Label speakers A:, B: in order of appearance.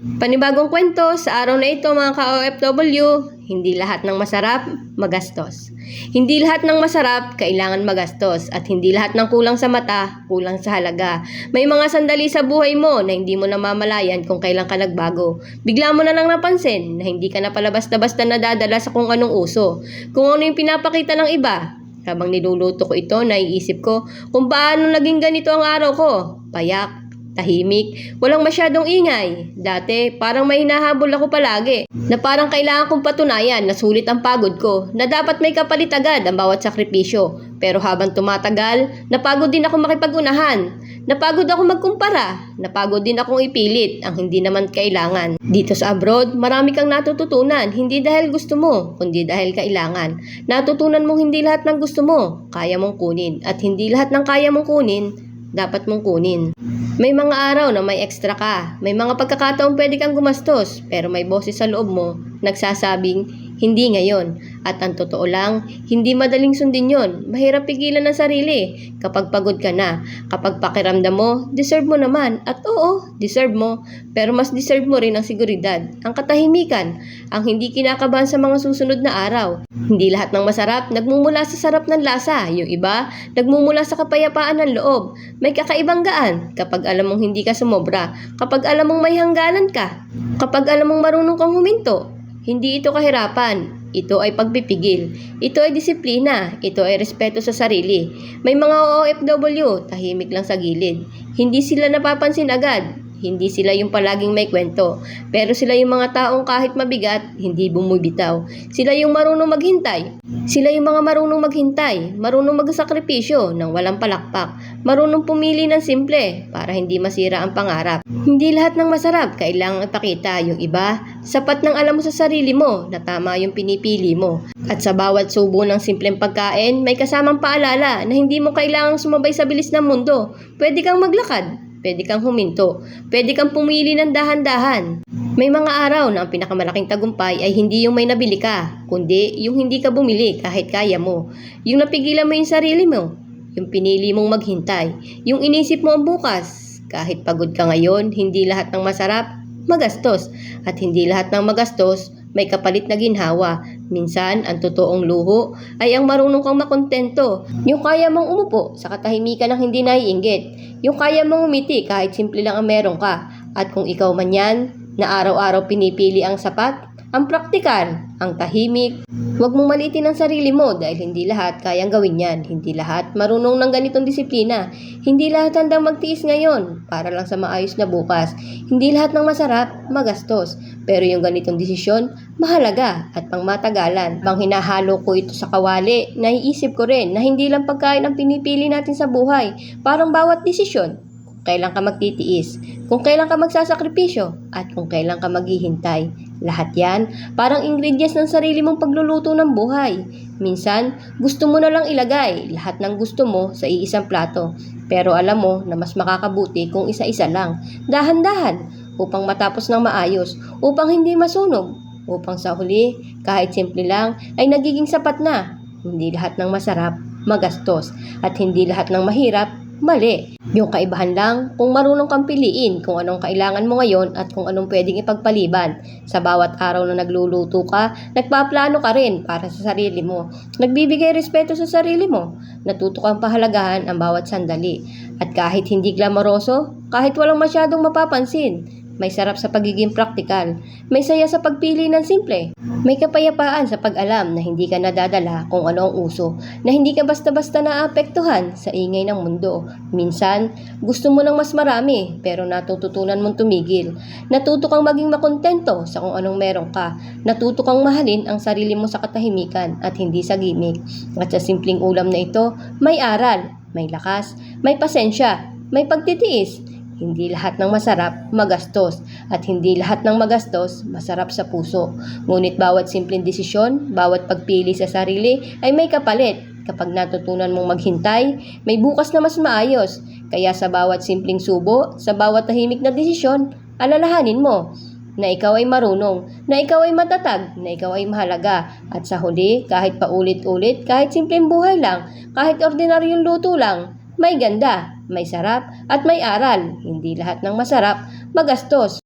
A: Panibagong kwento sa araw na ito mga ka-OFW, hindi lahat ng masarap, magastos. Hindi lahat ng masarap, kailangan magastos. At hindi lahat ng kulang sa mata, kulang sa halaga. May mga sandali sa buhay mo na hindi mo namamalayan kung kailan ka nagbago. Bigla mo na lang napansin na hindi ka na pala basta-basta nadadala sa kung anong uso. Kung ano yung pinapakita ng iba. Habang niluluto ko ito, naiisip ko kung paano naging ganito ang araw ko. Payak, tahimik, walang masyadong ingay. Dati, parang may hinahabol ako palagi. Na parang kailangan kong patunayan na sulit ang pagod ko. Na dapat may kapalit agad ang bawat sakripisyo. Pero habang tumatagal, napagod din ako makipag-unahan. Napagod ako magkumpara. Napagod din akong ipilit ang hindi naman kailangan. Dito sa abroad, marami kang natututunan. Hindi dahil gusto mo, kundi dahil kailangan. Natutunan mong hindi lahat ng gusto mo, kaya mong kunin. At hindi lahat ng kaya mong kunin, dapat mong kunin. May mga araw na may extra ka. May mga pagkakataong pwede kang gumastos. Pero may boses sa loob mo nagsasabing, hindi ngayon. At ang totoo lang, hindi madaling sundin yon. Mahirap pigilan ang sarili. Kapag pagod ka na, kapag pakiramdam mo, deserve mo naman. At oo, deserve mo. Pero mas deserve mo rin ang seguridad, ang katahimikan, ang hindi kinakabahan sa mga susunod na araw. Hindi lahat ng masarap nagmumula sa sarap ng lasa. Yung iba, nagmumula sa kapayapaan ng loob. May kakaibang gaan kapag alam mong hindi ka sumobra, kapag alam mong may hangganan ka, kapag alam mong marunong kang huminto. Hindi ito kahirapan, ito ay pagpipigil, ito ay disiplina, ito ay respeto sa sarili. May mga OFW, tahimik lang sa gilid. Hindi sila napapansin agad. Hindi sila yung palaging may kwento, pero sila yung mga taong kahit mabigat, hindi bumibitaw. Sila yung marunong maghintay. Sila yung mga marunong maghintay, marunong magsakripisyo ng walang palakpak, marunong pumili ng simple para hindi masira ang pangarap. Hindi lahat ng masarap kailangang ipakita. Yung iba, sapat ng alam mo sa sarili mo na tama yung pinipili mo. At sa bawat subo ng simpleng pagkain, may kasamang paalala na hindi mo kailangang sumabay sa bilis ng mundo. Pwede kang maglakad. Pwede kang huminto. Pwede kang pumili ng dahan-dahan. May mga araw na ang pinakamalaking tagumpay ay hindi yung may nabili ka, kundi yung hindi ka bumili kahit kaya mo. Yung napigilan mo yung sarili mo. Yung pinili mong maghintay. Yung inisip mo ang bukas. Kahit pagod ka ngayon, hindi lahat ng masarap, magastos. At hindi lahat ng magastos, may kapalit na ginhawa. Minsan, ang totoong luho ay ang marunong kang makontento. Yung kaya mong umupo sa katahimikan ng hindi naiinggit. Yung kaya mong umiti kahit simple lang ang meron ka. At kung ikaw man yan, na araw-araw pinipili ang sapat, ang praktikal, ang tahimik, huwag mong maliitin ang sarili mo dahil hindi lahat kayang gawin yan. Hindi lahat marunong ng ganitong disiplina. Hindi lahat handang magtiis ngayon para lang sa maayos na bukas. Hindi lahat ng masarap, magastos. Pero yung ganitong desisyon, mahalaga at pangmatagalan. Pang hinahalo ko ito sa kawali, naiisip ko rin na hindi lang pagkain ang pinipili natin sa buhay. Parang bawat desisyon. Kailan ka magtitiis, kung kailan ka magsasakripisyo, at kung kailan ka maghihintay. Lahat yan, parang ingredients ng sarili mong pagluluto ng buhay. Minsan, gusto mo na lang ilagay lahat ng gusto mo sa iisang plato. Pero alam mo na mas makakabuti kung isa-isa lang. Dahan-dahan, upang matapos ng maayos, upang hindi masunog, upang sa huli, kahit simple lang, ay nagiging sapat na. Hindi lahat ng masarap, magastos, at hindi lahat ng mahirap, mali. Yung kaibahan lang kung marunong kang piliin kung anong kailangan mo ngayon at kung anong pwedeng ipagpaliban. Sa bawat araw na nagluluto ka, nagpaplano ka rin para sa sarili mo. Nagbibigay respeto sa sarili mo. Natuto kang pahalagahan ang bawat sandali. At kahit hindi glamoroso, kahit walang masyadong mapapansin, may sarap sa pagiging praktikal. May saya sa pagpili ng simple. May kapayapaan sa pag-alam na hindi ka nadadala kung ano ang uso. Na hindi ka basta-basta naapektuhan sa ingay ng mundo. Minsan, gusto mo ng mas marami pero natututunan mong tumigil. Natuto kang maging makontento sa kung anong meron ka. Natuto kang mahalin ang sarili mo sa katahimikan at hindi sa gimmick. At sa simpleng ulam na ito, may aral, may lakas, may pasensya, may pagtitiis. Hindi lahat ng masarap, magastos. At hindi lahat ng magastos, masarap sa puso. Ngunit bawat simpleng desisyon, bawat pagpili sa sarili, ay may kapalit. Kapag natutunan mong maghintay, may bukas na mas maayos. Kaya sa bawat simpleng subo, sa bawat tahimik na desisyon, alalahanin mo na ikaw ay marunong, na ikaw ay matatag, na ikaw ay mahalaga. At sa huli, kahit paulit-ulit, kahit simpleng buhay lang, kahit ordinaryong luto lang, may ganda, may sarap, at may aral. Hindi lahat ng masarap, magastos.